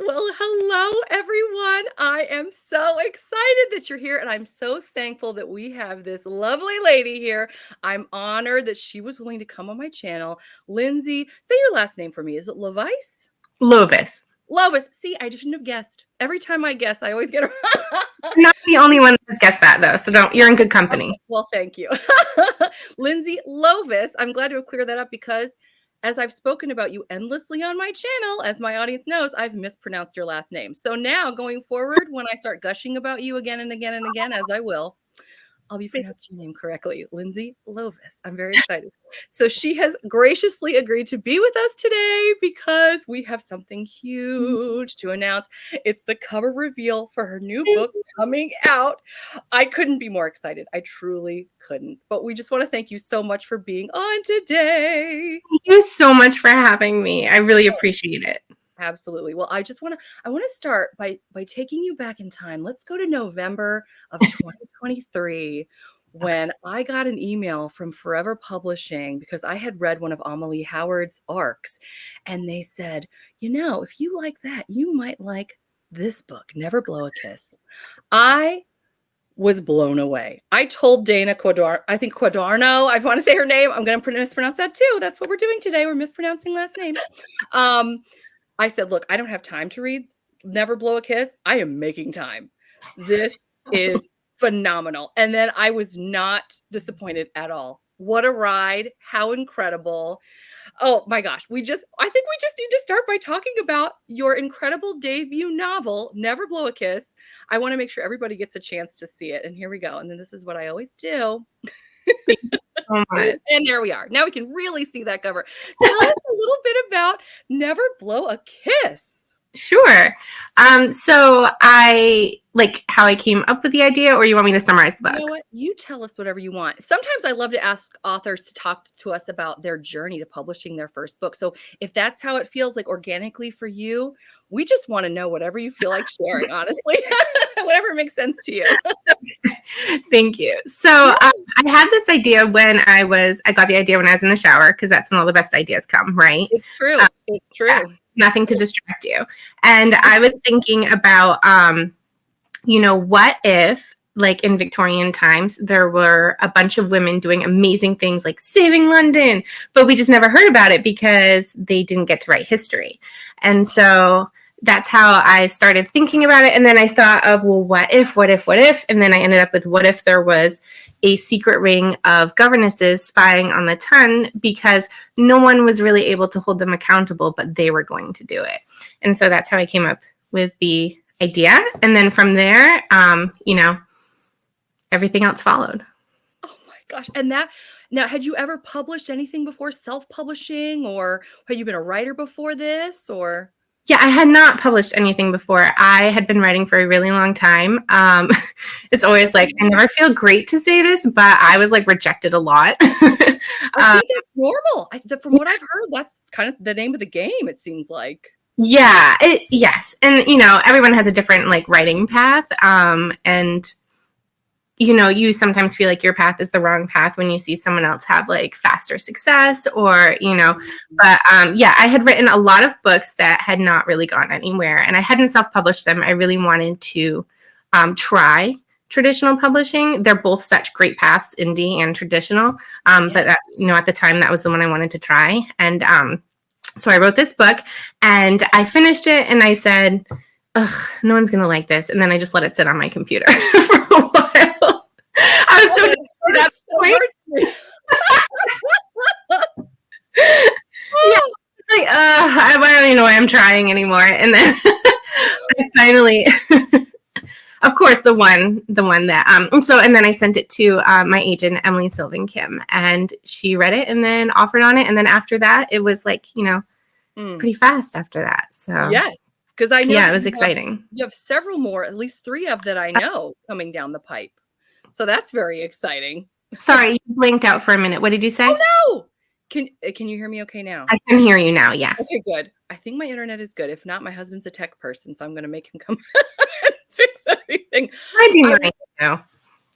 Well, hello, everyone. I am so excited that you're here, and I'm so thankful that we have this lovely lady here. I'm honored that she was willing to come on my channel. Lindsay, say your last name for me. Is it Lovise? Lovise. Lovis. See, I shouldn't have guessed. Every time I guess, I always get it wrong. I'm not the only one that's guessed that, though, so you're in good company. Well, thank you. Lindsay Lovise. I'm glad to have cleared that up because as I've spoken about you endlessly on my channel, as my audience knows, I've mispronounced your last name. So now going forward, when I start gushing about you again and again and again, as I will, I'll be pronouncing your name correctly, Lindsay Lovise. I'm very excited. So she has graciously agreed to be with us today because we have something huge to announce. It's the cover reveal for her new book coming out. I couldn't be more excited. I truly couldn't. But we just want to thank you so much for being on today. Thank you so much for having me. I really appreciate it. Absolutely. Well, I want to start by taking you back in time. Let's go to November of 2023 when I got an email from Forever Publishing because I had read one of Amelie Howard's arcs, and they said, if you like that, you might like this book, Never Blow a Kiss. I was blown away. I told Dana Quadarno, I want to say her name. I'm going to mispronounce that too. That's what we're doing today. We're mispronouncing last names. I said, look, I don't have time to read Never Blow a Kiss. I am making time. This is phenomenal. And then I was not disappointed at all. What a ride. How incredible. Oh my gosh. I think we just need to start by talking about your incredible debut novel, Never Blow a Kiss. I want to make sure everybody gets a chance to see it. And here we go. And then this is what I always do. So much. And there we are. Now we can really see that cover. Tell us a little bit about Never Blow a Kiss. Sure. So I like how I came up with the idea, or you want me to summarize the book? You know what? You tell us whatever you want. Sometimes I love to ask authors to talk to us about their journey to publishing their first book. So if that's how it feels like organically for you, we just want to know whatever you feel like sharing, honestly, whatever makes sense to you. Thank you. So I had this idea when I got the idea when I was in the shower, because that's when all the best ideas come, right? It's true. It's true. Yeah, nothing to distract you. And I was thinking about, what if, like in Victorian times, there were a bunch of women doing amazing things like saving London, but we just never heard about it because they didn't get to write history. And so that's how I started thinking about it. And then I thought of, well, what if? And then I ended up with, what if there was a secret ring of governesses spying on the ton, because no one was really able to hold them accountable, but they were going to do it. And so that's how I came up with the idea. And then from there, everything else followed. Oh my gosh. And now, had you ever published anything before, self-publishing, or had you been a writer before this, or? Yeah, I had not published anything before. I had been writing for a really long time. It's always like, I never feel great to say this, but I was like rejected a lot. I think that's normal. From what I've heard, that's kind of the name of the game, it seems like. Yeah, yes. And, everyone has a different like writing path. And you sometimes feel like your path is the wrong path when you see someone else have like faster success or, but I had written a lot of books that had not really gone anywhere, and I hadn't self-published them. I really wanted to try traditional publishing. They're both such great paths, indie and traditional. But that, at the time that was the one I wanted to try. And so I wrote this book and I finished it and I said, ugh, no one's going to like this. And then I just let it sit on my computer for a while. I was so that's so hurts. Like, I don't even know why I'm trying anymore. And then I finally, of course, the one that, and then I sent it to my agent, Emily Sylvan Kim, and she read it and then offered on it. And then after that, it was like, pretty fast after that. So yes. Because I know it was exciting. You have several more, at least 3 of that I know coming down the pipe. So that's very exciting. Sorry, you blinked out for a minute. What did you say? Oh no! Can you hear me okay now? I can hear you now, yeah. Okay, good. I think my internet is good. If not, my husband's a tech person, so I'm going to make him come and fix everything. Might be nice now.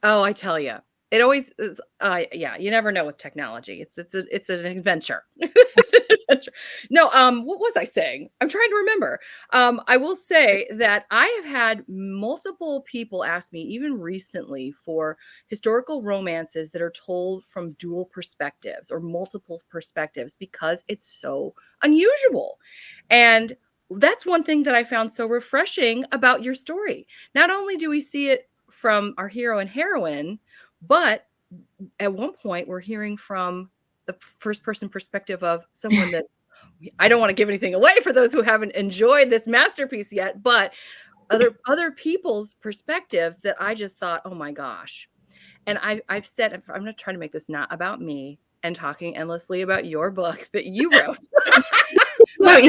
Oh, I tell you. It always is, yeah, you never know with technology. It's an adventure. It's an adventure. No, what was I saying? I'm trying to remember. I will say that I have had multiple people ask me, even recently, for historical romances that are told from dual perspectives or multiple perspectives because it's so unusual. And that's one thing that I found so refreshing about your story. Not only do we see it from our hero and heroine, but at one point, we're hearing from the first person perspective of someone that I don't want to give anything away for those who haven't enjoyed this masterpiece yet, but other people's perspectives that I just thought, oh my gosh. And I've said I'm going to try to make this not about me and talking endlessly about your book that you wrote. No,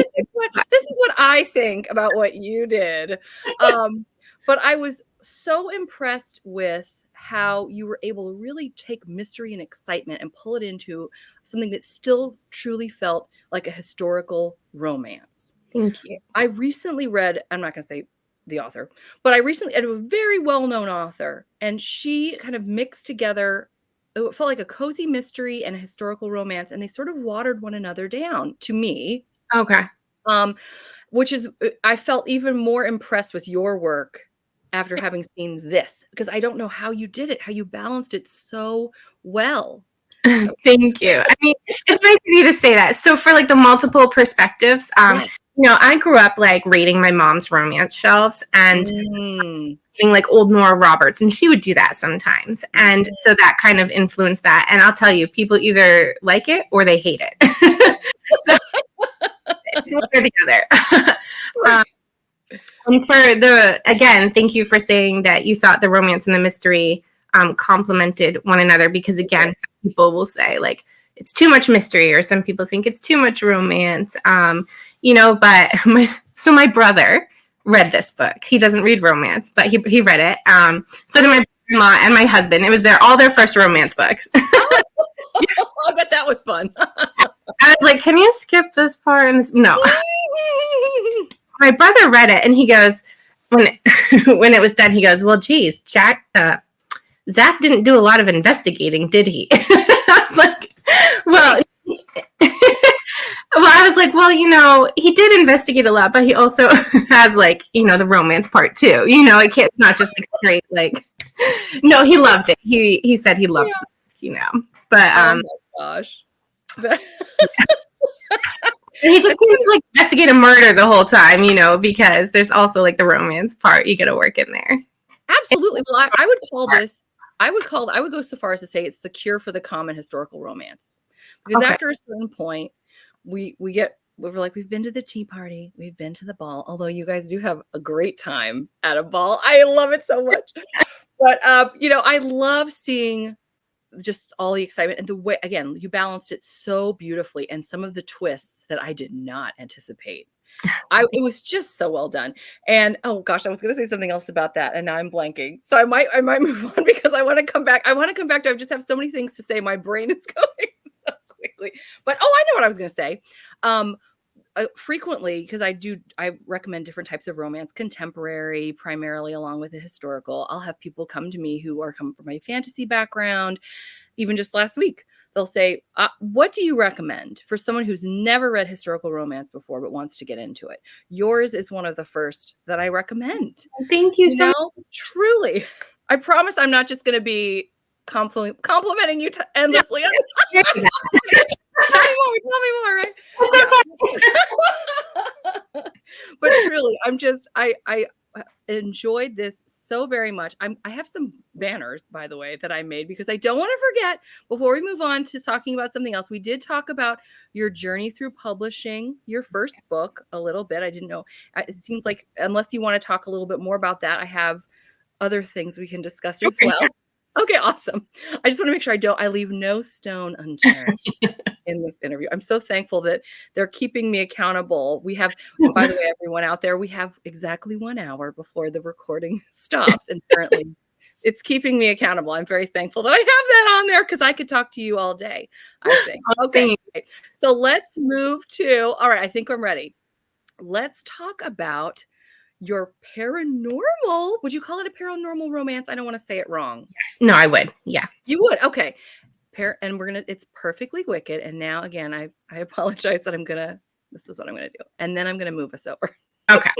But this is what I think about what you did. But I was so impressed with how you were able to really take mystery and excitement and pull it into something that still truly felt like a historical romance. thank you. I recently read, I'm not going to say the author, but I recently read a very well-known author, and she kind of mixed together, it felt like a cozy mystery and a historical romance, and they sort of watered one another down to me. Okay. Um, which is, I felt even more impressed with your work after having seen this, because I don't know how you did it, how you balanced it so well. So Thank you. I mean, it's nice of you to say that. So for like the multiple perspectives, yes. I grew up like raiding my mom's romance shelves and Mm. reading like old Nora Roberts, and she would do that sometimes. And so that kind of influenced that. And I'll tell you, people either like it or they hate it. So it's one or the other. Right. And for again, thank you for saying that you thought the romance and the mystery complemented one another, because again, some people will say like it's too much mystery, or some people think it's too much romance. But my brother read this book. He doesn't read romance, but he read it. So did my grandma and my husband. It was all their first romance books. I bet that was fun. I was like, can you skip this part? And this, no. My brother read it, and he goes, when when it was done, he goes, well, geez, Zach didn't do a lot of investigating, did he? I was like, well, I was like, well, he did investigate a lot, but he also has like, the romance part too. It's not just like straight, like, no, he loved it. He said he loved it, but, oh my gosh. he just couldn't like investigate a murder the whole time, because there's also like the romance part you got to work in there. Absolutely. Well, I would call this, I would go so far as to say it's the cure for the common historical romance. Because after a certain point, we're like, we've been to the tea party, we've been to the ball, although you guys do have a great time at a ball. I love it so much. But I love seeing just all the excitement and the way, again, you balanced it so beautifully, and some of the twists that I did not anticipate. It was just so well done. And oh gosh, I was going to say something else about that, and now I'm blanking. So I might move on because I want to come back. I just have so many things to say. My brain is going so quickly. But I know what I was going to say. Frequently, because I recommend different types of romance, contemporary primarily, along with the historical. I'll have people come to me who are coming from a fantasy background. Even just last week, they'll say, what do you recommend for someone who's never read historical romance before but wants to get into it? Yours is one of the first that I recommend. Thank you so much. Truly. I promise I'm not just going to be complimenting you endlessly. Tell me more, right? But truly, I enjoyed this so very much. I have some banners, by the way, that I made because I don't want to forget, before we move on to talking about something else. We did talk about your journey through publishing your first book a little bit. I didn't know. It seems like, unless you want to talk a little bit more about that, I have other things we can discuss as well. Okay, awesome. I just want to make sure I leave no stone unturned in this interview. I'm so thankful that they're keeping me accountable. We have, by the way, everyone out there, we have exactly 1 hour before the recording stops. And currently it's keeping me accountable. I'm very thankful that I have that on there, because I could talk to you all day, I think. Okay. So let's move to, all right, I think I'm ready. Let's talk about your paranormal, would you call it a paranormal romance? I don't want to say it wrong. Yes. No, I would. Yeah. You would. Okay. And it's perfectly wicked. And now again, I apologize that this is what I'm gonna do. And then I'm gonna move us over. Okay.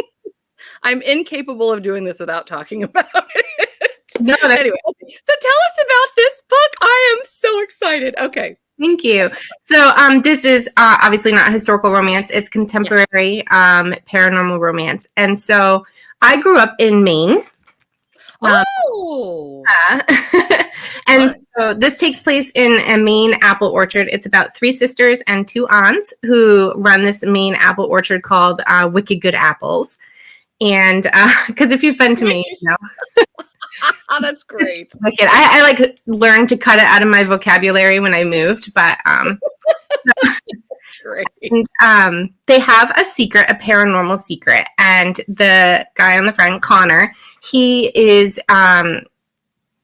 I'm incapable of doing this without talking about it. No, anyway, so tell us about this book. I am so excited. Okay. Thank you. So this is obviously not historical romance. It's contemporary paranormal romance. And so I grew up in Maine. And so this takes place in a Maine apple orchard. It's about 3 sisters and 2 aunts who run this Maine apple orchard called Wicked Good Apples. And because if you've been to Maine, you know. Oh, that's great. I like learned to cut it out of my vocabulary when I moved, but great. And, they have a secret, a paranormal secret, and the guy on the front, Connor, he is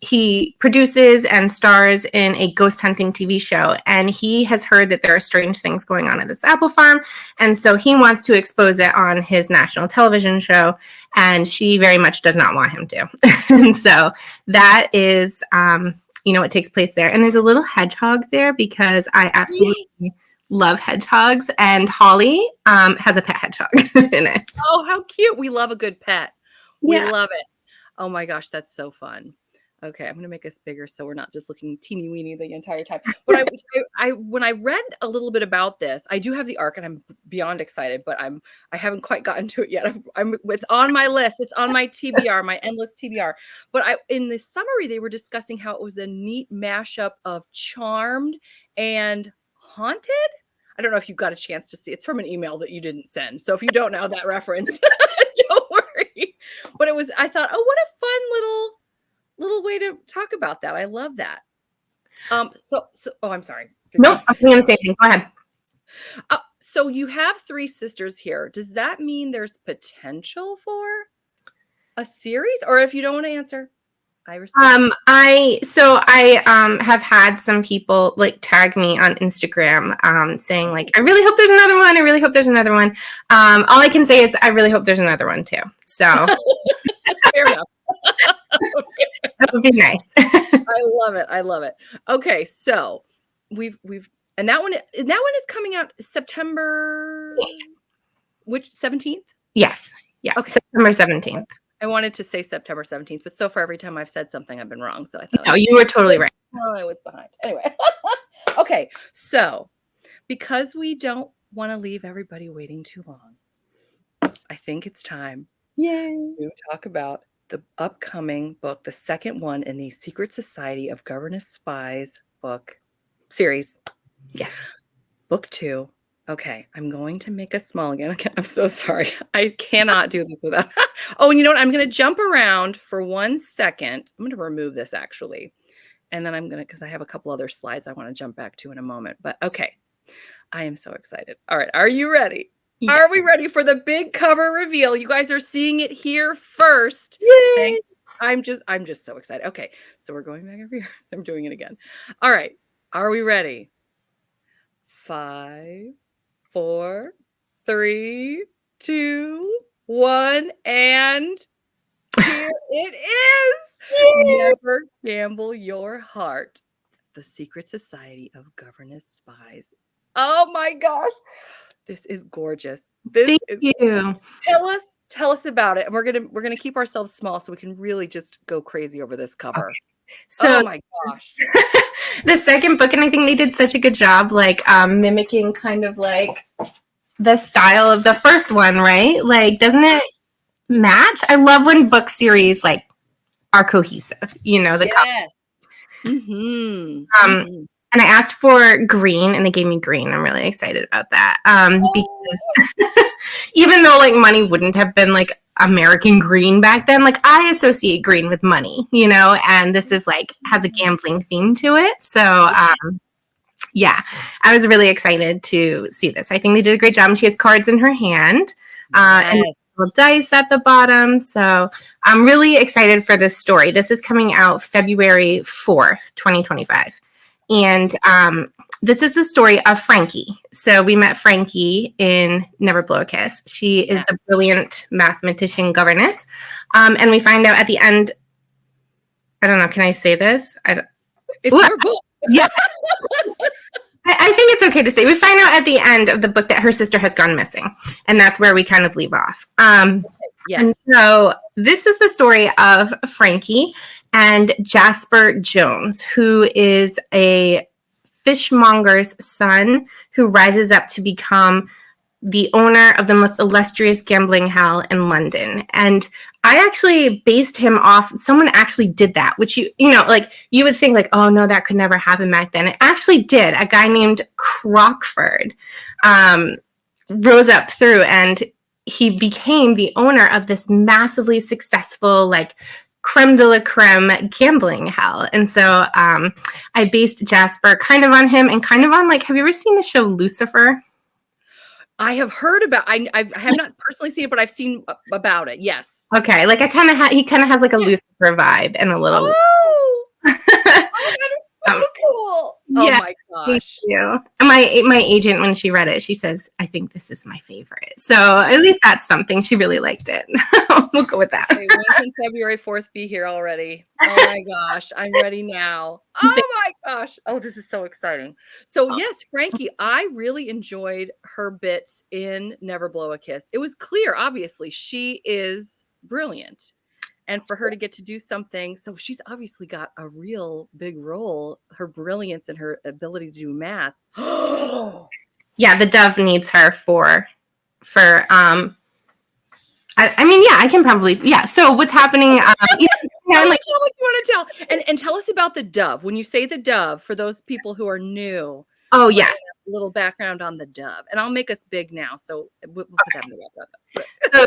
he produces and stars in a ghost hunting TV show, and he has heard that there are strange things going on at this apple farm, and so he wants to expose it on his national television show, and she very much does not want him to. And so that is, what takes place there. And there's a little hedgehog there because I absolutely love hedgehogs, and Holly has a pet hedgehog in it. Oh, how cute. We love a good pet. We love it. Oh my gosh, that's so fun. Okay, I'm going to make us bigger so we're not just looking teeny weeny the entire time. But when I read a little bit about this, I do have the arc and I'm beyond excited, but I haven't quite gotten to it yet. It's on my list. It's on my TBR, my endless TBR. But in the summary, they were discussing how it was a neat mashup of Charmed and Haunted. I don't know if you got a chance to see. It's from an email that you didn't send. So if you don't know that reference, don't worry. But I thought, oh, what a fun little way to talk about that. I love that. I'm sorry. Nope, I was going to say anything. Go ahead. So you have 3 sisters here. Does that mean there's potential for a series? Or if you don't want to answer, I respect. I have had some people like tag me on Instagram saying like, I really hope there's another one. I really hope there's another one. All I can say is I really hope there's another one too. So fair enough. That would be nice. I love it. Okay, so we've and that one is coming out September, which 17th? Yes. Yeah. Okay. September 17th. I wanted to say September 17th, but so far every time I've said something, I've been wrong. So I thought no, you were totally right. Oh, I was behind. Anyway. Okay, so because we don't want to leave everybody waiting too long, I think it's time to talk about the upcoming book, the second one in the Secret Society of Governess Spies book series. Yes. Book 2. Okay, I'm going to make us small again. Okay, I'm so sorry. I cannot do this without. Oh, and you know what? I'm going to jump around for 1 second. I'm going to remove this actually. And then because I have a couple other slides I want to jump back to in a moment. But okay, I am so excited. All right, are you ready? Yeah. Are we ready for the big cover reveal? You guys are seeing it here first. Yay! I'm just so excited. Okay, so we're going back over here. I'm doing it again. All right, are we ready? 5, 4, 3, 2, 1, and here it is. Never gamble your heart. The Secret Society of Governess Spies. Oh my gosh. This is gorgeous. Thank you. Tell us about it. And we're gonna keep ourselves small so we can really just go crazy over this cover. Okay. So, oh my gosh. The second book, and I think they did such a good job, like mimicking kind of like the style of the first one, right? Like, doesn't it match? I love when book series like are cohesive. You know, the yes. Mm-hmm. And I asked for green, and they gave me green. I'm really excited about that because even though like money wouldn't have been like American green back then, like I associate green with money, you know, and this is like has a gambling theme to it. So yeah, I was really excited to see this. I think they did a great job. She has cards in her hand and little dice at the bottom. So I'm really excited for this story. This is coming out February 4th, 2025. And This is the story of Frankie. So we met Frankie in Never Blow a Kiss. She is the brilliant mathematician governess. And we find out at the end, I don't know, can I say this? It's your book. Yeah. I think it's okay to say. We find out at the end of the book that her sister has gone missing. And that's where we kind of leave off. Yes. And so this is the story of Frankie and Jasper Jones, who is a fishmonger's son who rises up to become the owner of the most illustrious gambling hell in London. And I actually based him off, someone actually did that, which you know, like you would think like, oh no, that could never happen back then. It actually did. A guy named Crockford rose up through and he became the owner of this massively successful, like creme de la creme gambling hell. And so I based Jasper kind of on him and kind of on, like, have you ever seen the show Lucifer? I have heard about. I have not personally seen it, but I've seen about it. Yes. Okay, like he kind of has like a Lucifer vibe and a little. Oh, that is so cool! Oh Yeah, my thank gosh! you. And my agent, when she read it, she says, "I think this is my favorite." So at least that's something. She really liked it. We'll go with that. Okay, when can February 4th be here already? Oh my gosh, I'm ready now. Oh my gosh. Oh, this is so exciting. So yes, Frankie, I really enjoyed her bits in Never Blow a Kiss. It was clear, obviously, she is brilliant. And for her to get to do something, so she's obviously got a real big role, her brilliance and her ability to do math. Yeah, the Dove needs her for I mean, yeah, I can probably, yeah. So what's happening? Tell what you want to tell. And tell us about the Dove. When you say the Dove, for those people who are new. Oh, yes. A little background on the Dove. And I'll make us big now. So we'll put that in the background. So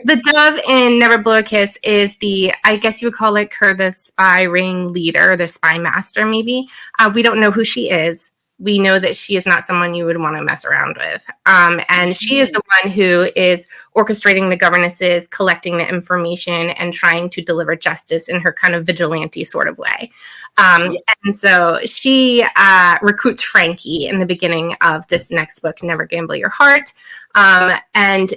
the Dove in Never Blow a Kiss is I guess you would call it her the spy ring leader, the spy master, maybe. We don't know who she is. We know that she is not someone you would want to mess around with. And she is the one who is orchestrating the governesses, collecting the information, and trying to deliver justice in her kind of vigilante sort of way. And so she recruits Frankie in the beginning of this next book, Never Gamble Your Heart. And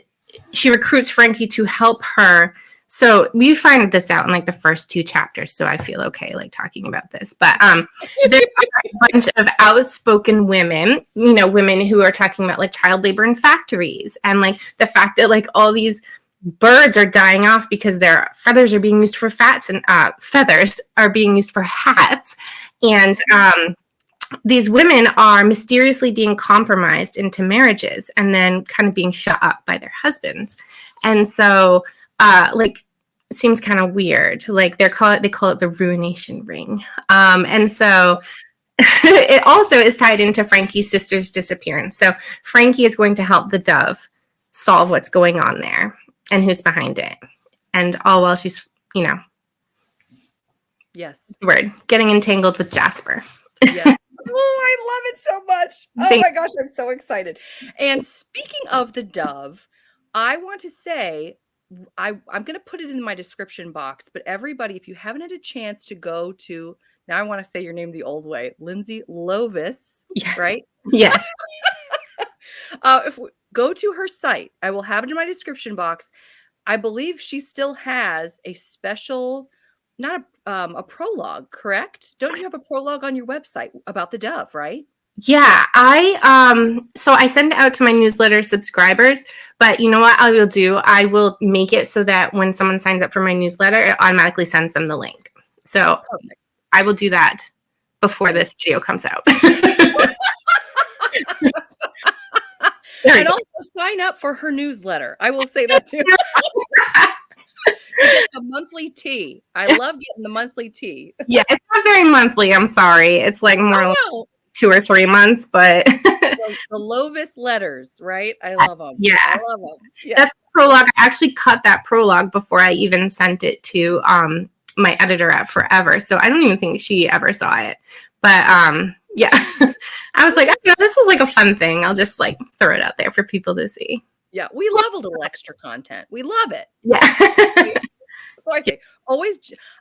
she recruits Frankie to help her. So we find this out in like the first 2 chapters, so I feel okay like talking about this. But there are a bunch of outspoken women, you know, women who are talking about like child labor in factories and like the fact that like all these birds are dying off because their feathers are being used for feathers are being used for hats. And these women are mysteriously being compromised into marriages and then kind of being shut up by their husbands. And so like seems kind of weird. Like they call it the ruination ring. And so it also is tied into Frankie's sister's disappearance. So Frankie is going to help the Dove solve what's going on there and who's behind it. And all while she's, you know, getting entangled with Jasper. Yes. Oh, I love it so much. Oh my gosh, I'm so excited. And speaking of the Dove, I want to say, I'm going to put it in my description box, but everybody, if you haven't had a chance to go to, now I want to say your name the old way, Lindsay Lovise, right? Yes. Go to her site. I will have it in my description box. I believe she still has a special, not a prologue, correct? Don't you have a prologue on your website about the Dove, right? Yeah, so I send it out to my newsletter subscribers, but you know what I will do? I will make it so that when someone signs up for my newsletter, it automatically sends them the link. So I will do that before this video comes out. And also sign up for her newsletter. I will say that too. You get the monthly tea. I love getting the monthly tea. Yeah, it's not very monthly. I'm sorry. It's like more like 2 or 3 months, but the Lovise letters, right? I love them. Yeah, I love them. Yes. That's the prologue. I actually cut that prologue before I even sent it to my editor at Forever. So I don't even think she ever saw it. But yeah, I was like, I know, this is like a fun thing. I'll just like throw it out there for people to see. Yeah, we love a little extra content. We love it. Yeah. So I say,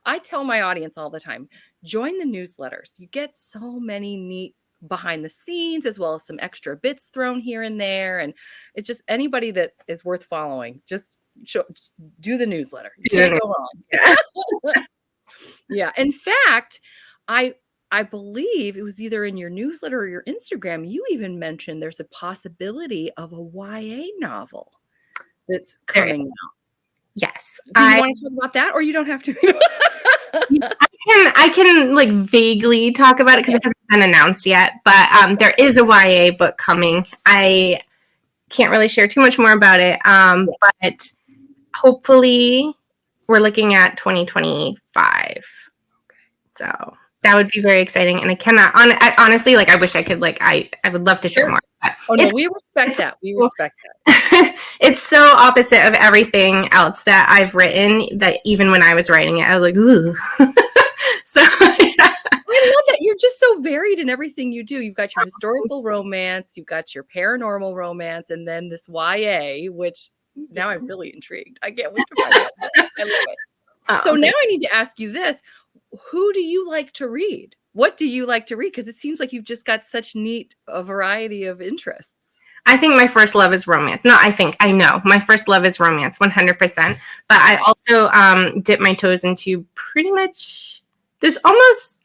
I tell my audience all the time, join the newsletters. You get so many neat behind the scenes as well as some extra bits thrown here and there. And it's just anybody that is worth following, just do the newsletter. You can't go wrong. Yeah. Yeah. In fact, I I believe it was either in your newsletter or your Instagram, you even mentioned there's a possibility of a YA novel that's There is. coming out. Yes. Do you want to talk about that or you don't have to? I can like vaguely talk about it because it hasn't been announced yet, but there is a YA book coming. I can't really share too much more about it, but hopefully we're looking at 2025. So that would be very exciting, and I cannot. Honestly, like I wish I could. Like I would love to share more. Oh no, we respect that. We respect that. It's so opposite of everything else that I've written that even when I was writing it, I was like, ooh. So yeah. I love that. You're just so varied in everything you do. You've got your historical romance, you've got your paranormal romance, and then this YA, which now I'm really intrigued. I can't wait to find out. I love it. So now I need to ask you this. Who do you like to read? What do you like to read? Because it seems like you've just got such a variety of interests. I think my first love is romance. No, I know. My first love is romance, 100%. But I also dip my toes into pretty much,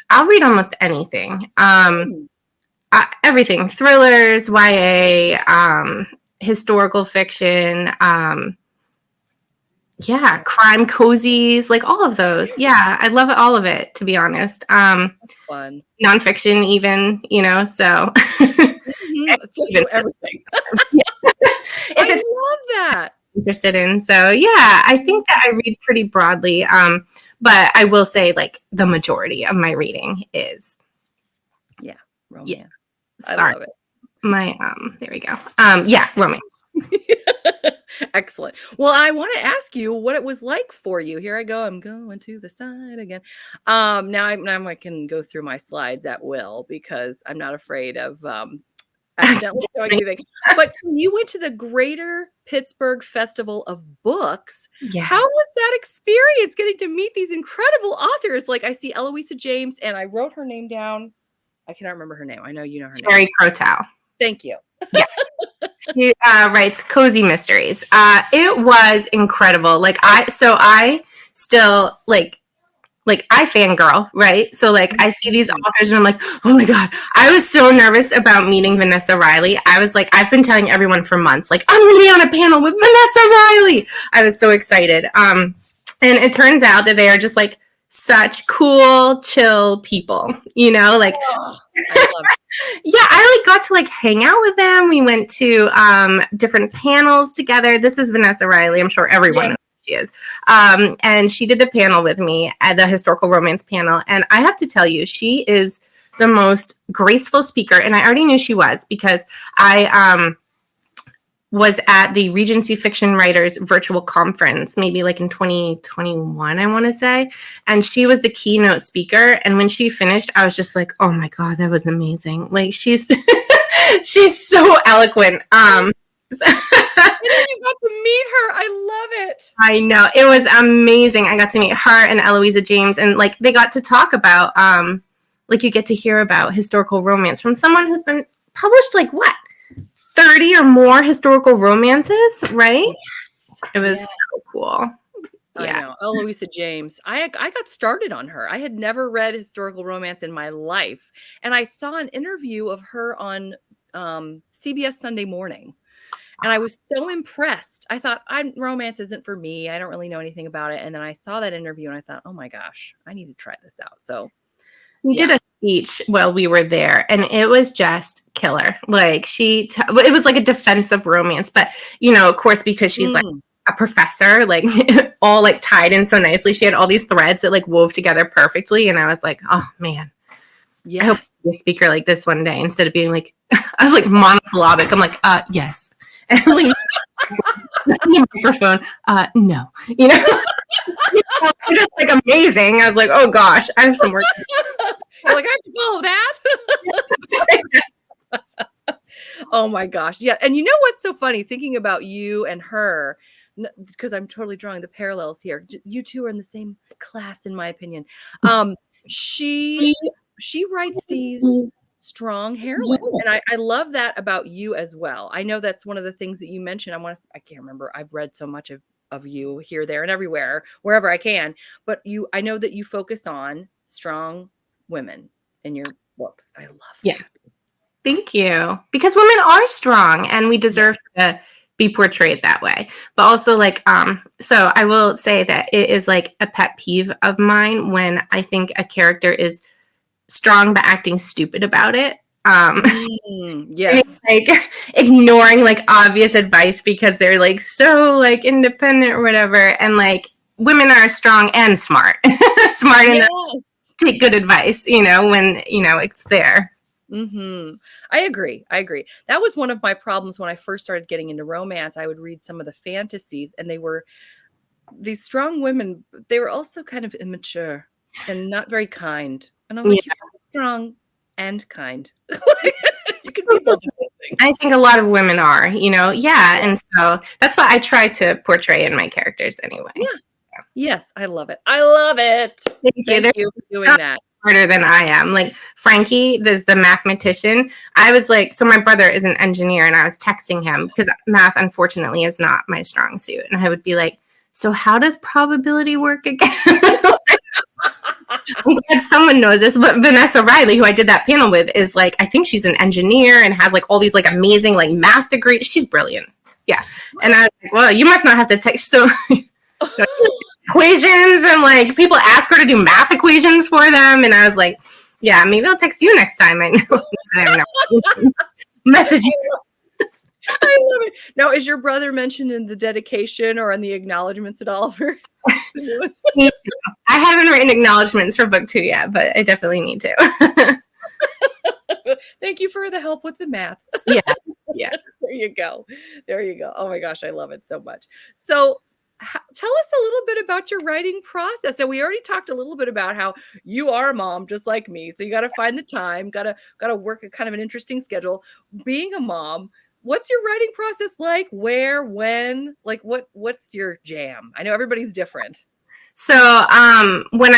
I'll read almost anything. Everything, thrillers, YA, historical fiction, yeah, crime cozies, like all of those. Yeah, I love all of it, to be honest. Fun. Nonfiction even, so. Everything. I love that. Interested in. So yeah, I think that I read pretty broadly. But I will say like the majority of my reading is romance. Yeah. I love it. There we go. Romance. Excellent. Well, I want to ask you what it was like for you. Here I go. I'm going to the side again. Now I can go through my slides at will because I'm not afraid of accidentally showing anything. But you went to the Greater Pittsburgh Festival of Books. Yes. How was that experience getting to meet these incredible authors? Like I see Eloisa James, and I wrote her name down. I cannot remember her name. I know you know her name. Sherry Crotow. Thank you. Yes. She writes cozy mysteries. It was incredible. Like I still like I fangirl, right? So like I see these authors and I'm like, oh my God. I was so nervous about meeting Vanessa Riley. I was like, I've been telling everyone for months, like, I'm gonna be on a panel with Vanessa Riley. I was so excited. And it turns out that they are just like such cool, chill people, like I love it. yeah, I like got to like hang out with them. We went to different panels together. This is Vanessa Riley. I'm sure everyone knows who she is. And she did the panel with me at the historical romance panel. And I have to tell you, she is the most graceful speaker. And I already knew she was because I was at the Regency Fiction Writers virtual conference, maybe like in 2021, I want to say. And she was the keynote speaker. And when she finished, I was just like, oh my God, that was amazing. Like she's so eloquent. And then you got to meet her. I love it. I know. It was amazing. I got to meet her and Eloisa James. And like they got to talk about, like you get to hear about historical romance from someone who's been published like what? 30 or more historical romances, right? Yes. It was so cool. Yeah. I know. Eloisa James. I got started on her. I had never read historical romance in my life. And I saw an interview of her on CBS Sunday Morning. And I was so impressed. I thought, romance isn't for me. I don't really know anything about it. And then I saw that interview and I thought, oh my gosh, I need to try this out. So we did a speech while we were there and it was just killer. Like it was like a defense of romance, but of course, because she's like a professor, like all like tied in so nicely. She had all these threads that like wove together perfectly. And I was like, oh man, I hope to be a speaker like this one day instead of being like, I was like monosyllabic. I'm like, yes. And I was like, microphone, no, just like amazing. I was like, oh gosh, I have some work. You're like, I have to follow that. Oh my gosh. Yeah. And you know what's so funny thinking about you and her, because I'm totally drawing the parallels here. You two are in the same class, in my opinion. She writes these strong heroines. Yeah. And I love that about you as well. I know that's one of the things that you mentioned. I can't remember. I've read so much of you here, there, and everywhere, wherever I can. But I know that you focus on strong women in your books. I love Yes. that. Thank you. Because women are strong and we deserve to be portrayed that way. But also like so I will say that it is like a pet peeve of mine when I think a character is strong but acting stupid about it. Yes. Like ignoring like obvious advice because they're like so like independent or whatever. And like women are strong and smart. Smart enough to take good advice, when it's there. I agree. That was one of my problems when I first started getting into romance. I would read some of the fantasies, and they were these strong women. They were also kind of immature and not very kind. And I was like, you can be strong and kind. You can be both of those things. I think a lot of women are, and so that's what I try to portray in my characters anyway. Yeah. Yes, I love it. Thank you for doing that. Harder than I am. Like Frankie, there's the mathematician. I was like, so my brother is an engineer, and I was texting him because math, unfortunately, is not my strong suit. And I would be like, so how does probability work again? I'm glad someone knows this, but Vanessa Riley, who I did that panel with, is like, I think she's an engineer and has like all these like amazing like math degrees. She's brilliant. Yeah. And I was like, well, you must not have to text. So equations, and like people ask her to do math equations for them, and I was like, yeah, maybe I'll text you next time. I know. Message you. I love it. Now, is your brother mentioned in the dedication or in the acknowledgments at all? Me too. I haven't written acknowledgments for book 2 yet, but I definitely need to. Thank you for the help with the math. Yeah. There you go. Oh my gosh, I love it so much. So tell us a little bit about your writing process. Now, we already talked a little bit about how you are a mom just like me. So you got to find the time, got to work a kind of an interesting schedule. Being a mom, what's your writing process like? Where, when, like what's your jam? I know everybody's different. So when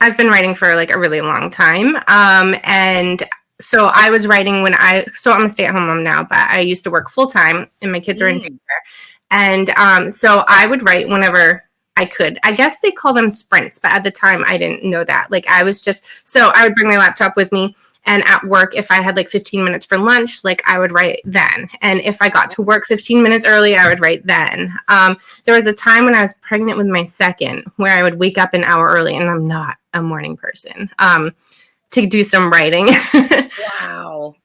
I've been writing for like a really long time. And so I was writing so I'm a stay-at-home mom now, but I used to work full-time and my kids are in daycare. And so I would write whenever I could. I guess they call them sprints, but at the time I didn't know that. Like I would bring my laptop with me, and at work, if I had like 15 minutes for lunch, like I would write then. And if I got to work 15 minutes early, I would write then. There was a time when I was pregnant with my second where I would wake up an hour early, and I'm not a morning person, to do some writing. Wow.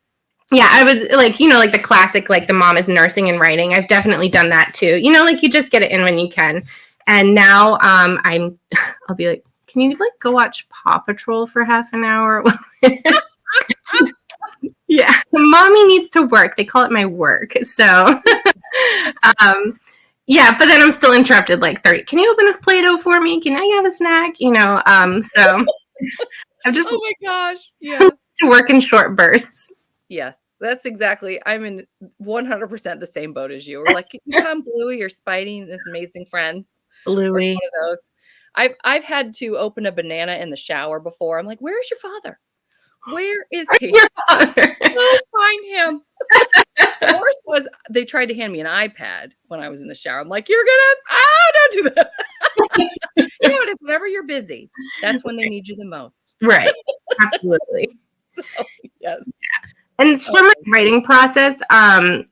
Yeah, I was like, like the classic, like the mom is nursing and writing. I've definitely done that too. Like you just get it in when you can. And now I'll be like, can you like go watch Paw Patrol for half an hour? Yeah, mommy needs to work. They call it my work. So, yeah, but then I'm still interrupted like 30. Can you open this Play-Doh for me? Can I have a snack? So I'm just, oh my gosh. Yeah. To work in short bursts. Yes, that's exactly. I'm in 100% the same boat as you. We're like, can you come Bluey or Spidey and his amazing friends? Bluey. One of those. I've had to open a banana in the shower before. I'm like, where's your father? Where is he? Go find him. The worst was they tried to hand me an iPad when I was in the shower. I'm like, don't do that. You know what? It's whenever you're busy, that's when they need you the most. Right. Absolutely. So, yes. Yeah. And for my writing process,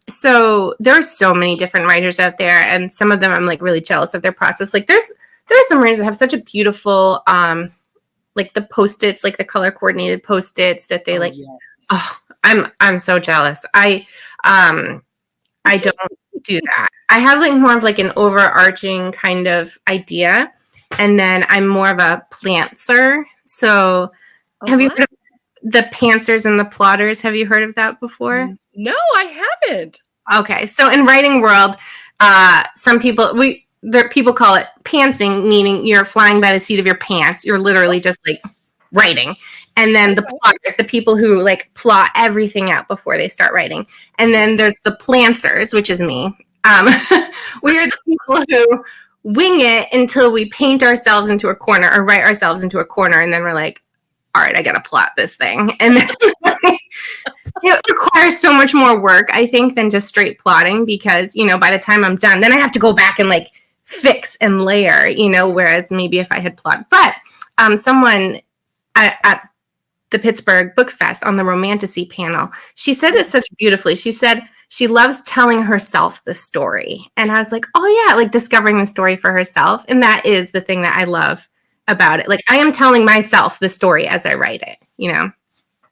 so there are so many different writers out there, and some of them I'm like really jealous of their process. Like there are some writers that have such a beautiful like the Post-its, like the color coordinated Post-its that they I'm so jealous. I don't do that. I have like more of like an overarching kind of idea, and then I'm more of a plantser. So have you heard of the pantsers and the plotters? Have you heard of that before? No, I haven't. Okay. So in writing world, some people people call it pantsing, meaning you're flying by the seat of your pants. You're literally just like writing. And then the plotters, the people who like plot everything out before they start writing. And then there's the plantsers, which is me. We are the people who wing it until we paint ourselves into a corner or write ourselves into a corner. And then we're like, all right, I got to plot this thing. And then It requires so much more work, I think, than just straight plotting because, by the time I'm done, then I have to go back and like fix and layer, whereas maybe if I had plotted. But someone at the Pittsburgh Book Fest on the Romantasy panel, she said it such beautifully. She said she loves telling herself the story. And I was like, oh yeah, like discovering the story for herself. And that is the thing that I love about it. Like I am telling myself the story as I write it.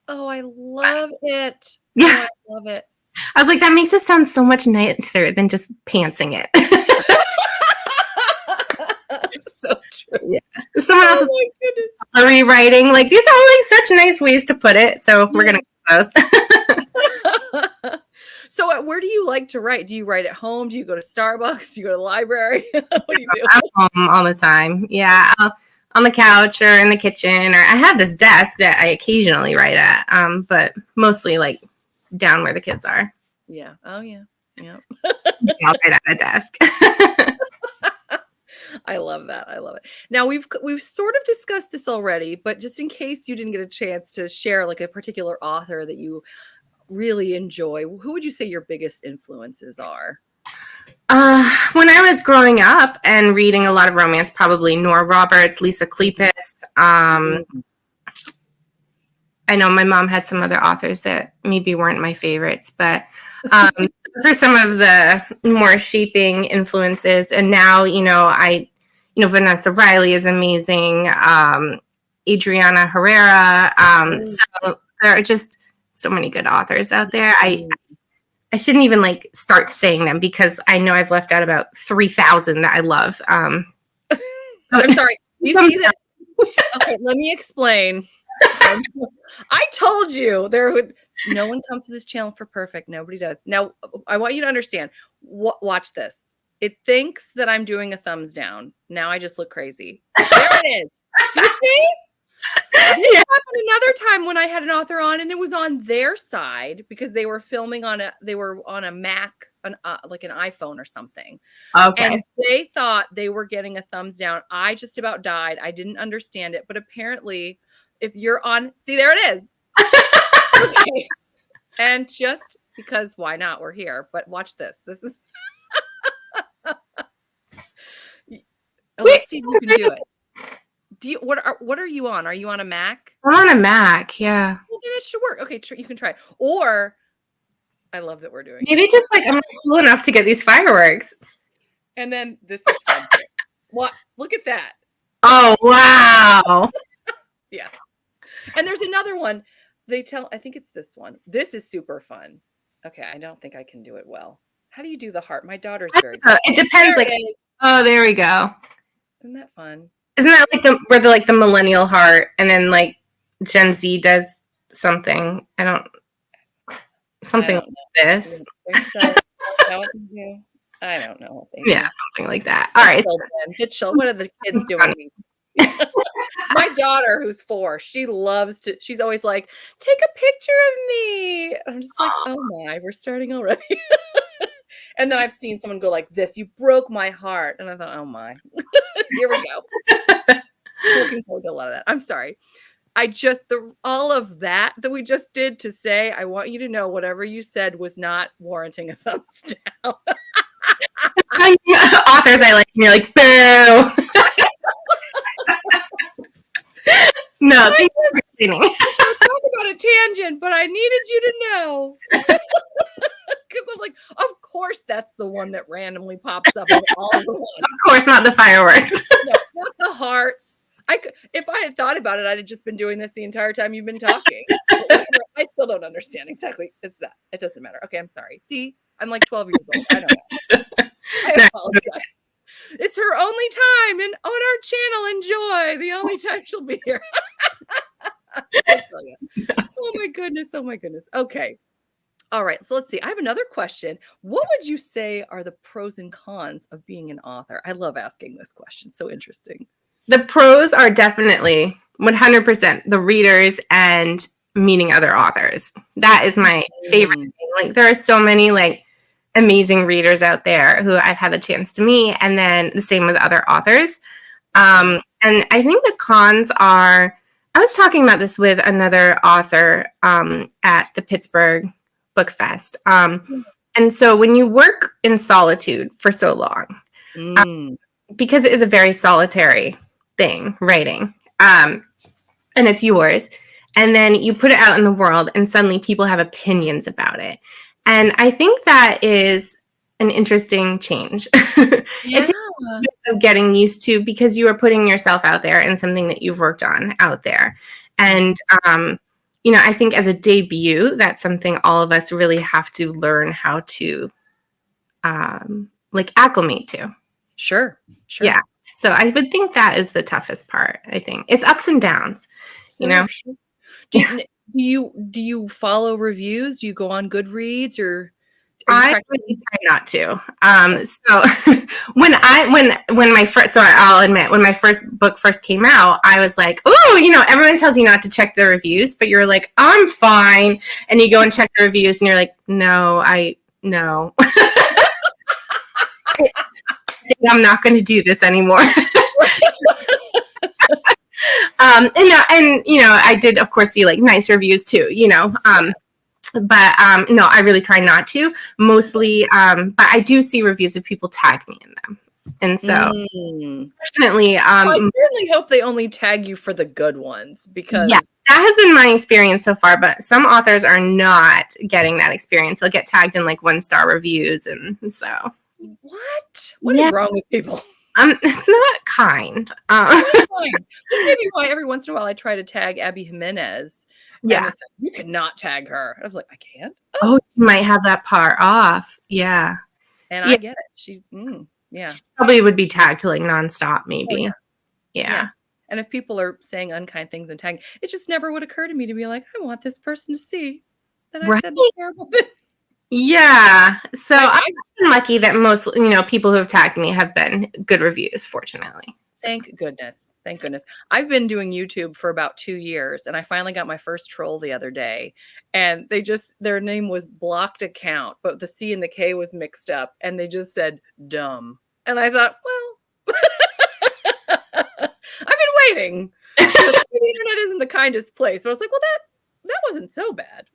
Oh, I love it. Yeah. Oh, I love it. I was like, that makes it sound so much nicer than just pantsing it. So true. Yeah. Someone else is rewriting. Like, these are like such nice ways to put it. So we're going to get those. So where do you like to write? Do you write at home? Do you go to Starbucks? Do you go to the library? What do you do? I'm home all the time. Yeah. On the couch or in the kitchen, or I have this desk that I occasionally write at, but mostly like down where the kids are. Yeah. Oh yeah. Yeah. I'll write at a desk. I love that. I love it. Now we've sort of discussed this already, but just in case you didn't get a chance to share like a particular author that you really enjoy, who would you say your biggest influences are? When I was growing up and reading a lot of romance, probably Nora Roberts, Lisa Kleypas. I know my mom had some other authors that maybe weren't my favorites, but those are some of the more shaping influences. And now, Vanessa Riley is amazing. Adriana Herrera. So there are just so many good authors out there. I shouldn't even like start saying them because I know I've left out about 3,000 that I love. I'm sorry. You see this? Okay, let me explain. I told you no one comes to this channel for perfect. Nobody does. Now, I want you to understand. Watch this. It thinks that I'm doing a thumbs down. Now I just look crazy. There it is. Do you see? This happened another time when I had an author on, and it was on their side because they were filming on a Mac, like an iPhone or something. Okay. And they thought they were getting a thumbs down. I just about died. I didn't understand it, but apparently, if you're on, see, there it is. Okay. And just because, why not? We're here. But watch this. This is. Let's see if you can do it. What are you on? Are you on a Mac? I'm on a Mac, yeah. Well, then it should work. Okay, you can try. Or I love that we're doing. Maybe just like I'm cool enough to get these fireworks. And then this is fun. What? Look at that. Oh wow. Yes. And there's another one. I think it's this one. This is super fun. Okay, I don't think I can do it well. How do you do the heart? My daughter's very good. It depends. There we go. Isn't that fun? Isn't that like the millennial heart, and then like Gen Z does something? Something like this. I don't know what they do. Yeah, something like that. All right. What are the kids doing? My daughter, who's 4, she's always like, take a picture of me. I'm just like, oh my, we're starting already. And then I've seen someone go like this, you broke my heart. And I thought, oh my, here we go. Looking forward to a lot of that. I'm sorry. All of that we just did to say, I want you to know whatever you said was not warranting a thumbs down. Authors I like, and you're like, boo. No, thank you for explaining. We'll talk about a tangent, but I needed you to know. Because I'm like, of course that's the one that randomly pops up of all the ones. Of course, not the fireworks. No, not the hearts. If I had thought about it, I'd have just been doing this the entire time you've been talking. I still don't understand exactly. It's that. It doesn't matter. Okay, I'm sorry. See, I'm like 12 years old. I don't know. I apologize. It's her only time on our channel. Enjoy. The only time she'll be here. Oh my goodness. Oh my goodness. Okay. All right. So let's see. I have another question. What would you say are the pros and cons of being an author? I love asking this question. So interesting. The pros are definitely 100% the readers and meeting other authors. That is my favorite thing. Like there are so many like amazing readers out there who I've had the chance to meet, and then the same with other authors. And I think the cons are I was talking about this with another author at the Pittsburgh Book Fest. And so when you work in solitude for so long, Mm, because it is a very solitary thing, writing, and it's yours, and then you put it out in the world, and suddenly people have opinions about it. And I think that is an interesting change. It yeah. takes a bit of getting used to because you are putting yourself out there and something that you've worked on out there. And I think as a debut, that's something all of us really have to learn how to like acclimate to. Sure. Yeah. Sure. So I would think that is the toughest part. I think it's ups and downs, you know. Sure. Sure. Do you follow reviews? Do you go on Goodreads, or are you I really practicing? try not to. So when my first, so I'll admit, when my first book first came out, I was like, oh, everyone tells you not to check the reviews, but you're like, I'm fine, and you go and check the reviews, and you're like, no, I'm not going to do this anymore. I did, of course, see like nice reviews too, but no, I really try not to. Mostly, but I do see reviews if people tag me in them, and so Mm. fortunately, Well, I certainly hope they only tag you for the good ones, yeah, because that has been my experience so far. But some authors are not getting that experience. They'll get tagged in like 1-star reviews, and so what is yeah, wrong with people? it's not kind. That's fine. This may be why every once in a while I try to tag Abby Jimenez, and Yeah. it's like, you cannot tag her. I was like, I can't. Oh, you might have that part off. Yeah. And Yeah. I get it. Yeah. She probably would be tagged to like nonstop, Oh yeah. maybe. Yeah. Yes. And if people are saying unkind things and tagging, it just never would occur to me to be like, I want this person to see that I Right. said this terrible thing. Yeah. So I, I've I been lucky that most, people who have tagged me have been good reviews, fortunately. Thank goodness. Thank goodness. I've been doing YouTube for about 2 years, and I finally got my first troll the other day, and their name was blocked account, but the C and the K was mixed up, and they just said dumb. And I thought, well, I've been waiting. So the internet isn't the kindest place, but I was like, well, that wasn't so bad.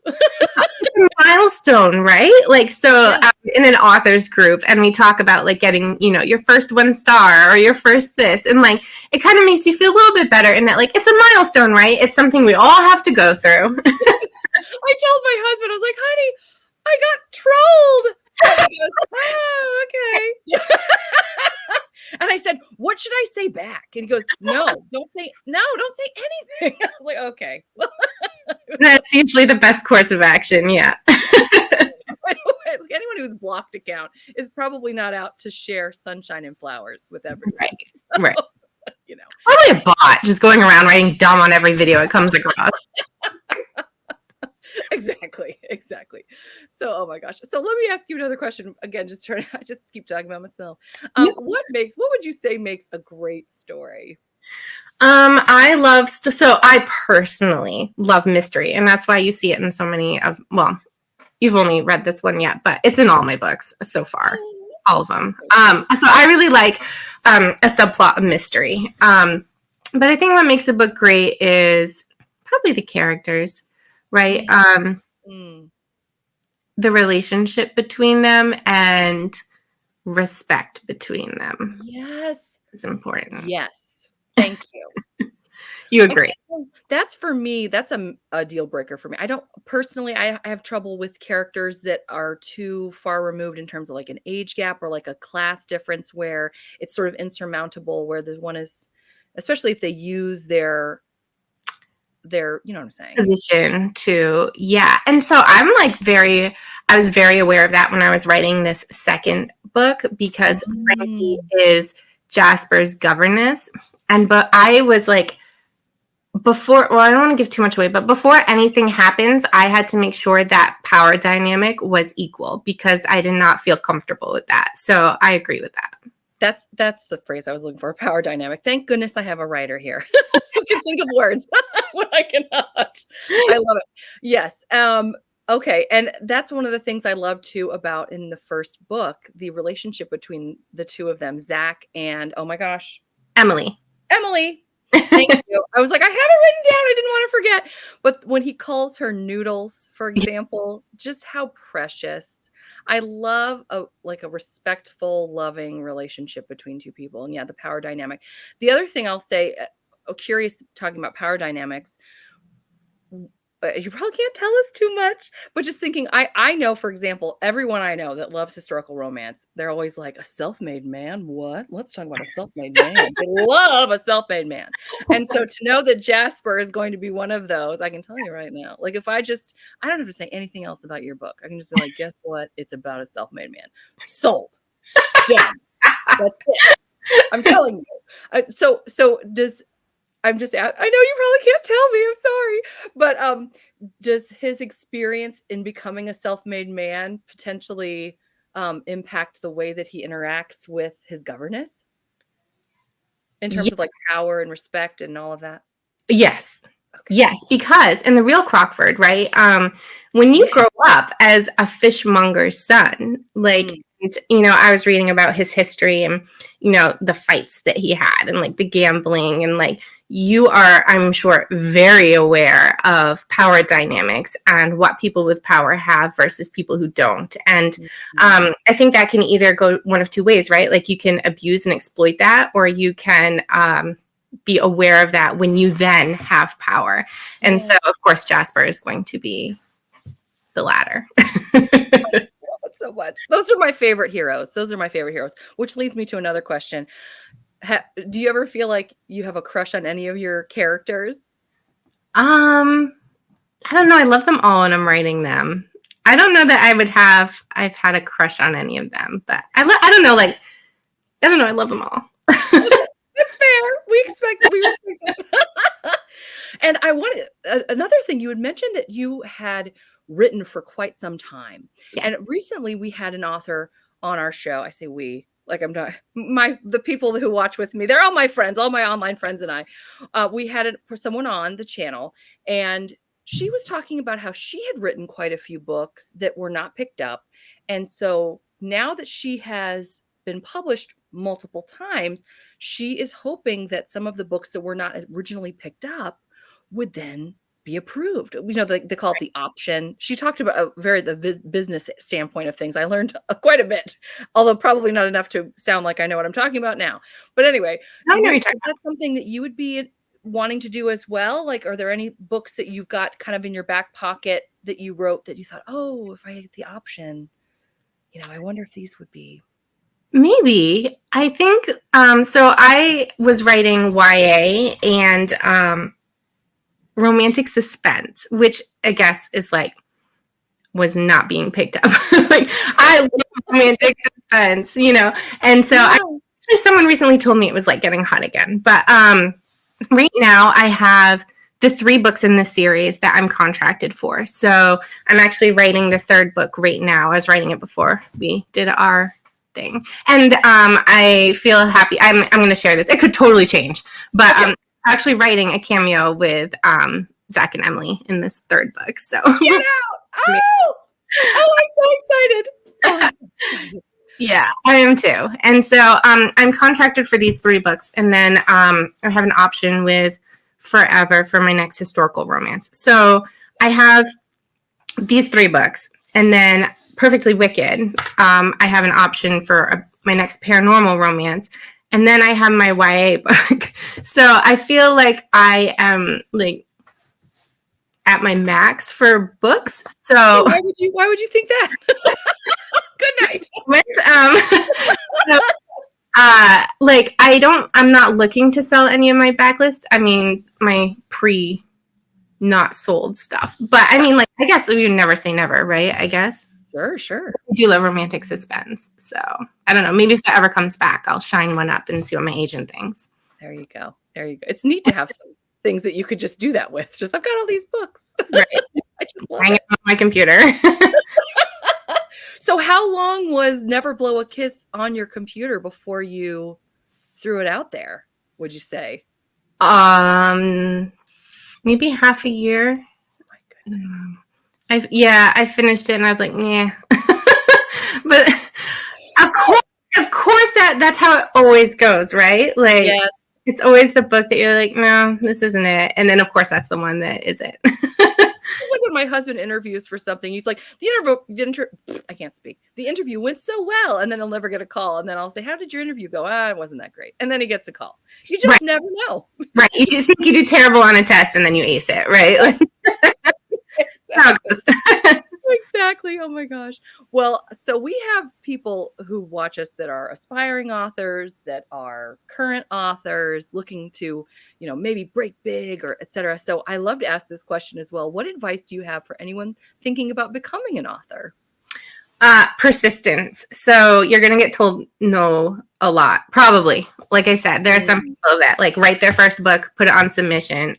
Milestone, right? Like, so Yeah. in an authors group, and we talk about like getting, your first 1-star or your first this, and like it kind of makes you feel a little bit better in that, like, it's a milestone, right? It's something we all have to go through. I told my husband, I was like, honey, I got trolled. And he goes, oh, okay. And I said, what should I say back? And he goes, no, don't say anything. I was like, okay. That's usually the best course of action. Yeah. Anyone who's blocked account is probably not out to share sunshine and flowers with everyone. Right. Right. Probably a bot just going around writing dumb on every video it comes across. Exactly. So, oh my gosh. So let me ask you another question. Again, I just keep talking about myself. What would you say makes a great story? I personally love mystery, and that's why you see it in so many you've only read this one yet, but it's in all my books so far, all of them. So I really like a subplot of mystery. But I think what makes a book great is probably the characters, right? The relationship between them and respect between them. Yes. Is important. Yes. Thank you. You agree? Okay, that's for me. That's a deal breaker for me. I don't personally. I have trouble with characters that are too far removed in terms of like an age gap or like a class difference where it's sort of insurmountable. Where the one is, especially if they use their, you know what I'm saying? Position to, yeah. And so I was very aware of that when I was writing this second book, because Frankie is Jasper's governess. But I was like, I don't want to give too much away, but before anything happens, I had to make sure that power dynamic was equal, because I did not feel comfortable with that. So I agree with that. That's the phrase I was looking for, power dynamic. Thank goodness I have a writer here who can think of words when I cannot. I love it. Yes. Okay. And that's one of the things I love too about in the first book, the relationship between the two of them, Zach and, oh my gosh, Emily. Thank you. I was like, I have it written down. I didn't want to forget. But when he calls her noodles, for example, just how precious. I love a respectful, loving relationship between two people. And yeah, the power dynamic. The other thing I'll say, curious talking about power dynamics, you probably can't tell us too much, but just thinking, I know, for example, everyone I know that loves historical romance, they're always like, a self-made man? What? Let's talk about a self-made man. They love a self-made man. And so to know that Jasper is going to be one of those, I can tell you right now, like I don't have to say anything else about your book. I can just be like, guess what? It's about a self-made man. Sold. Done. That's it. I'm telling you. So does I know you probably can't tell me, I'm sorry, but, does his experience in becoming a self-made man potentially, impact the way that he interacts with his governess? In terms Ye- of, like, power and respect and all of that? Yes. Okay. Yes, because in the real Crockford, right? When you Yeah. grow up as a fishmonger's son, like, Mm. I was reading about his history and, the fights that he had and like the gambling and like you are, I'm sure, very aware of power dynamics and what people with power have versus people who don't. And Mhm. I think that can either go one of two ways, right? Like you can abuse and exploit that, or you can be aware of that when you then have power. And so, Yes. of course, Jasper is going to be the latter. Love it so much. Those are my favorite heroes. Those are my favorite heroes, which leads me to another question. Do you ever feel like you have a crush on any of your characters? I don't know. I love them all and I'm writing them. I don't know that I've had a crush on any of them, but I don't know. Like, I don't know. I love them all. Okay, that's fair. We respect that. And I wanted another thing, you had mentioned that you had written for quite some time. And Yes. recently we had an author on our show. I say we, like I'm not the people who watch with me, they're all my friends, all my online friends and I. We had someone on the channel and she was talking about how she had written quite a few books that were not picked up. And so now that she has been published multiple times, she is hoping that some of the books that were not originally picked up would then be approved. They call it the option. She talked about the business standpoint of things. I learned quite a bit, although probably not enough to sound like I know what I'm talking about now. But anyway, I know what you're talking is that something that you would be wanting to do as well? Like, are there any books that you've got kind of in your back pocket that you wrote that you thought, oh, if I had the option, I wonder if these would be. Maybe. I think so I was writing YA and romantic suspense, which I guess is like was not being picked up. Like I love romantic suspense, And so actually someone recently told me it was like getting hot again. But right now I have the 3 books in this series that I'm contracted for. So I'm actually writing the 3rd book right now. I was writing it before we did our thing. And I feel happy. I'm going to share this. It could totally change. But I'm actually writing a cameo with Zach and Emily in this 3rd book. So Get out! Oh, I'm so excited. Oh, I'm so excited. Yeah, I am too. And so I'm contracted for these 3 books. And then I have an option with Forever for my next historical romance. So I have these 3 books. And then Perfectly Wicked, I have an option for my next paranormal romance. And then I have my YA book. So I feel like I am like at my max for books. So why would you think that? Good night. So, I'm not looking to sell any of my backlist. I mean, my not sold stuff. But I mean, like, I guess we would never say never, right? I guess. Sure. I do love romantic suspense. So I don't know. Maybe if that ever comes back, I'll shine one up and see what my agent thinks. There you go. It's neat to have some things that you could just do that with. Just, I've got all these books. Right. I just love Hang it on my computer. So how long was Never Blow a Kiss on your computer before you threw it out there, would you say? Maybe half a year. Oh my goodness. I finished it and I was like, yeah. But of course that's how it always goes, right? Like, yes. It's always the book that you're like, no, this isn't it. And then, of course, that's the one that is it. It's like when my husband interviews for something, he's like, I can't speak. The interview went so well, and then he'll never get a call. And then I'll say, how did your interview go? It wasn't that great. And then he gets a call. You just never know. Right. You just think you do terrible on a test and then you ace it, right? Like, exactly. Exactly. Oh my gosh. Well, so we have people who watch us that are aspiring authors, that are current authors looking to, maybe break big or etc. So I love to ask this question as well. What advice do you have for anyone thinking about becoming an author? Persistence. So you're going to get told no a lot, probably. Like I said, there are some people that like write their first book, put it on submission,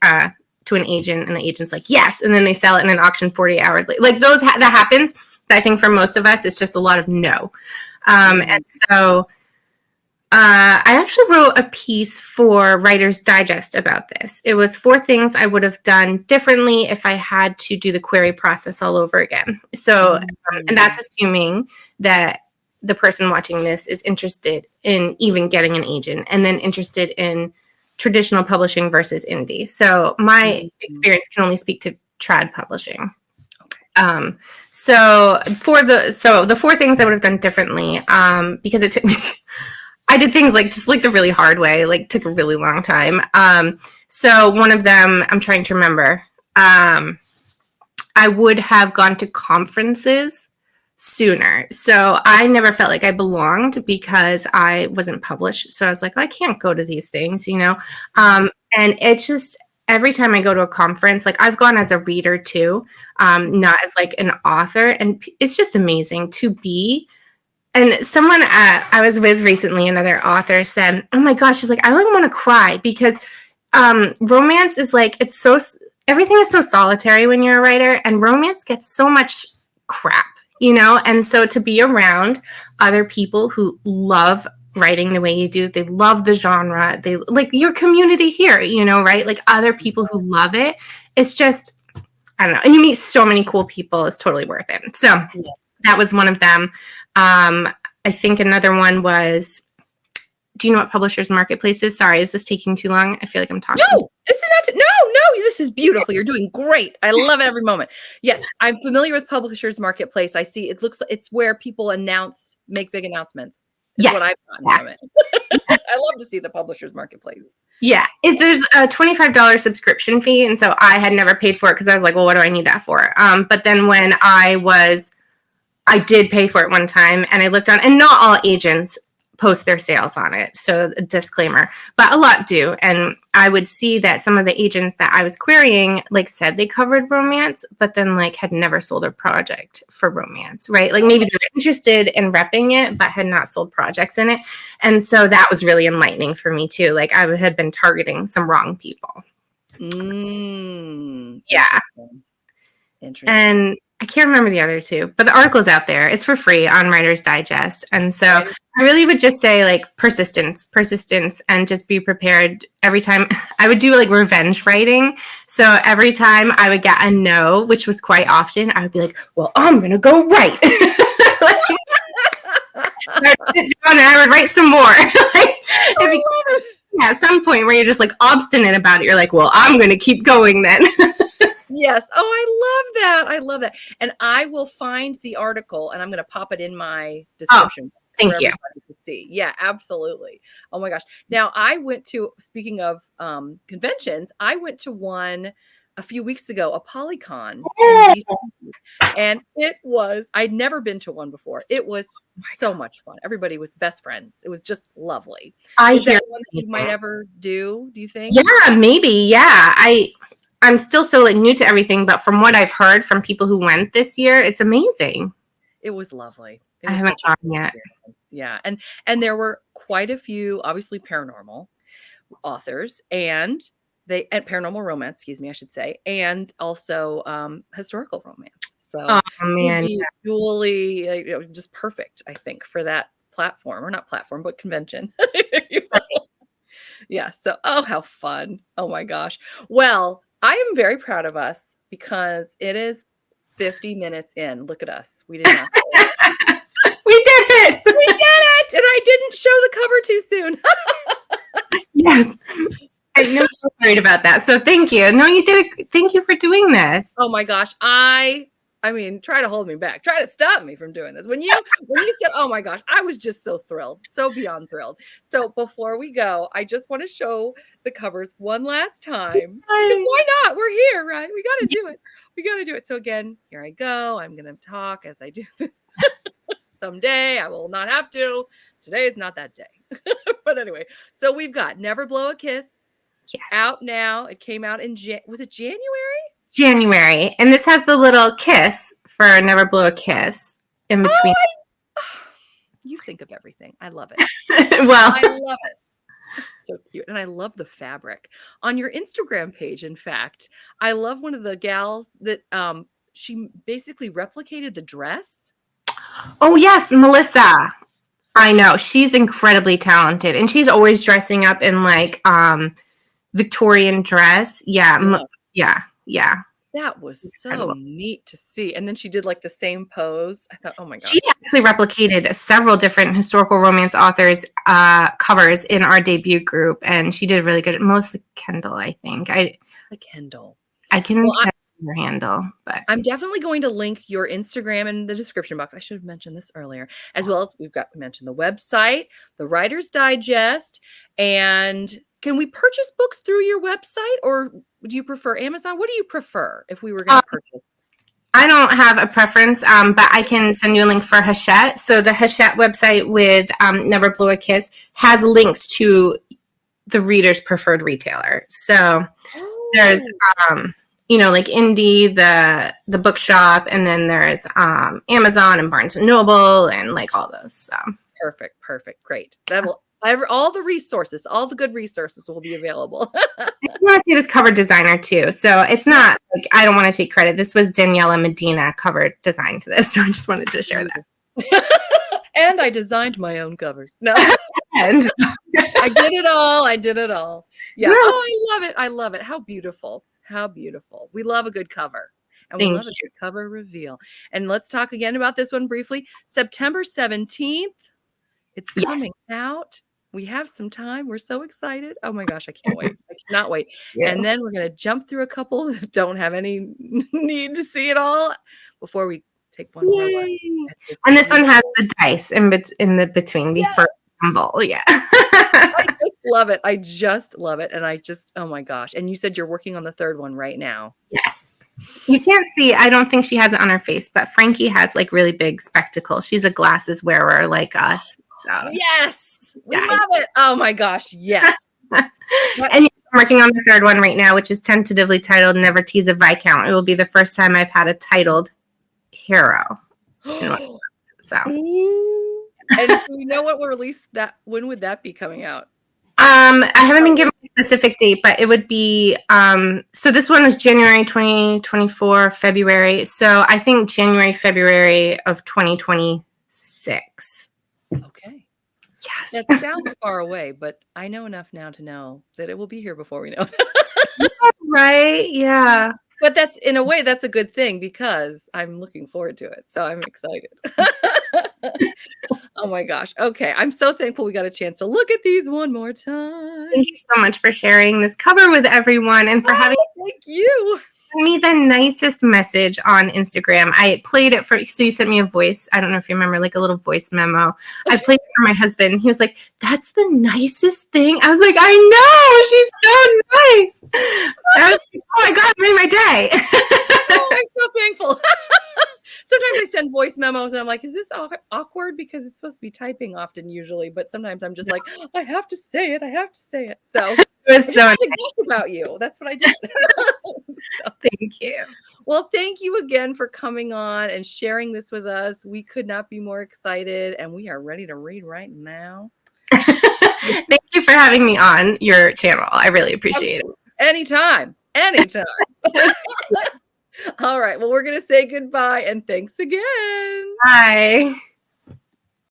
to an agent, and the agent's like, yes, and then they sell it in an auction 48 hours later. Like those that happens. I think for most of us, it's just a lot of no. And so I actually wrote a piece for Writer's Digest about this. It was 4 things I would have done differently if I had to do the query process all over again. So, and that's assuming that the person watching this is interested in even getting an agent and then interested in traditional publishing versus indie. So my experience can only speak to trad publishing. So the 4 things I would have done differently, because it took me, I did things like just like the really hard way, like took a really long time. So one of them, I'm trying to remember, I would have gone to conferences sooner. So I never felt like I belonged because I wasn't published. So I was like, oh, I can't go to these things, and it's just every time I go to a conference, like I've gone as a reader too, not as like an author. And it's just amazing to be. And someone I was with recently, another author said, oh my gosh, she's like, I like want to cry because romance is like, everything is so solitary when you're a writer, and romance gets so much crap. And so to be around other people who love writing the way you do, they love the genre, they like your community here, right? Like other people who love it. It's just, I don't know. And you meet so many cool people. It's totally worth it. So that was one of them. I think another one was, do you know what Publishers Marketplace is? Sorry, is this taking too long? I feel like I'm talking. No, this is not. No, this is beautiful. You're doing great. I love it every moment. Yes, I'm familiar with Publishers Marketplace. I see. It looks like it's where people make big announcements. Yes, what I've gotten from it. I love to see the Publishers Marketplace. Yeah, there's a $25 subscription fee, and so I had never paid for it because I was like, well, what do I need that for? But then when I did pay for it one time, and I looked on, and not all agents post their sales on it. So a disclaimer, but a lot do. And I would see that some of the agents that I was querying, like said they covered romance, but then like had never sold a project for romance, right? Like maybe they were interested in repping it, but had not sold projects in it. And so that was really enlightening for me too. Like I had been targeting some wrong people. Yeah. Interesting. And I can't remember the other 2, but the article's out there. It's for free on Writer's Digest. And so I really would just say like persistence, and just be prepared every time. I would do like revenge writing. So every time I would get a no, which was quite often, I would be like, well, I'm going to go write. I'd sit down and I would write some more. At some point where you're just like obstinate about it, you're like, well, I'm going to keep going then. Yes. Oh, I love that. I love that. And I will find the article and I'm going to pop it in my description. Oh, thank you. To see. Yeah, absolutely. Oh my gosh. Now speaking of conventions, I went to one a few weeks ago, a Polycon in DC, and I'd never been to one before. It was so much fun. Everybody was best friends. It was just lovely. Is that one that you might ever do you think? Yeah, maybe. Yeah. I'm still so like new to everything, but from what I've heard from people who went this year, it's amazing. It was lovely. I haven't gone yet. Yeah. And there were quite a few, obviously, paranormal authors and paranormal romance, excuse me, I should say, and also historical romance. So dually, just perfect, I think, for that platform, or not platform, but convention. Yeah. So, how fun. Oh my gosh. Well, I am very proud of us because it is 50 minutes in. Look at us. We did not. We did it. We did it. And I didn't show the cover too soon. Yes. worried about that. So thank you. No, you did. Thank you for doing this. Oh my gosh. I mean, try to hold me back. Try to stop me from doing this. When you said, "Oh my gosh," I was just so thrilled, so beyond thrilled. So before we go, I just want to show the covers one last time because why not? We're here, right? We got to do it. We got to do it. So again, here I go. I'm going to talk as I do this. Someday I will not have to. Today is not that day. But anyway, so we've got Never Blow a Kiss. Yes. Out now. It came out in was it January? January. And this has the little kiss for Never Blow a Kiss in between. You think of everything. I love it. Well, I love it. It's so cute. And I love the fabric. On your Instagram page, in fact, I love one of the gals that she basically replicated the dress. Oh, yes, Melissa. I know. She's incredibly talented. And she's always dressing up in like Victorian dress. Yeah. Yeah. That was so neat to see. And then she did like the same pose. I thought, oh my gosh. She actually replicated several different historical romance authors' covers in our debut group. And she did really good. Melissa Kendall, I think. The Kendall. I can send your handle, but I'm definitely going to link your Instagram in the description box. I should have mentioned this earlier, as well as we mentioned the website, the Writer's Digest, and can we purchase books through your website, or do you prefer Amazon? What do you prefer if we were going to purchase? I don't have a preference, but I can send you a link for Hachette. So the Hachette website with Never Blow a Kiss has links to the reader's preferred retailer. So there's like Indie, the bookshop, and then there's Amazon and Barnes and Noble and like all those. So perfect, great. That will all the resources, all the good resources will be available. I just want to see this cover designer too. So it's not like I don't want to take credit. This was Daniela Medina cover design to this. So I just wanted to share that. And I designed my own covers. No. And I did it all. Yeah. Oh, I love it. How beautiful. We love a good cover. And we love a good cover reveal. And let's talk again about this one briefly. September 17th. It's coming out. We have some time. We're so excited. Oh my gosh, I can't wait. I cannot wait. Yeah. And then we're going to jump through a couple that don't have any need to see it all before we take one more look. And this one has the dice in the between before humble. Yeah. I just love it. And oh my gosh. And you said you're working on the third one right now. Yes. You can't see. I don't think she has it on her face, but Frankie has like really big spectacles. She's a glasses wearer like us. So. Yes. We love it. Oh my gosh. Yes. And I'm working on the third one right now, which is tentatively titled Never Tease a Viscount. It will be the first time I've had a titled hero. So. And do we know what will release that? When would that be coming out? I haven't been given a specific date, but it would be, so this one was January 2024, February. So I think January, February of 2026. Okay. Yes. That sounds far away, but I know enough now to know that it will be here before we know it. Right? Yeah. But in a way, that's a good thing because I'm looking forward to it. So I'm excited. Oh my gosh. Okay. I'm so thankful we got a chance to look at these one more time. Thank you so much for sharing this cover with everyone and for having me the nicest message on Instagram. I played it so you sent me a voice. I don't know if you remember, like a little voice memo. I played it for my husband. He was like, "That's the nicest thing." I was like, "I know, she's so nice." I was like, "Oh my God, it made my day." I'm so thankful. Sometimes I send voice memos and I'm like, is this awkward? Because it's supposed to be typing often usually, but sometimes I'm just like, I have to say it. So it was so nice about you. That's what I did. So, thank you. Well, thank you again for coming on and sharing this with us. We could not be more excited and we are ready to read right now. Thank you for having me on your channel. I really appreciate it. Anytime. All right. Well, we're going to say goodbye and thanks again. Bye.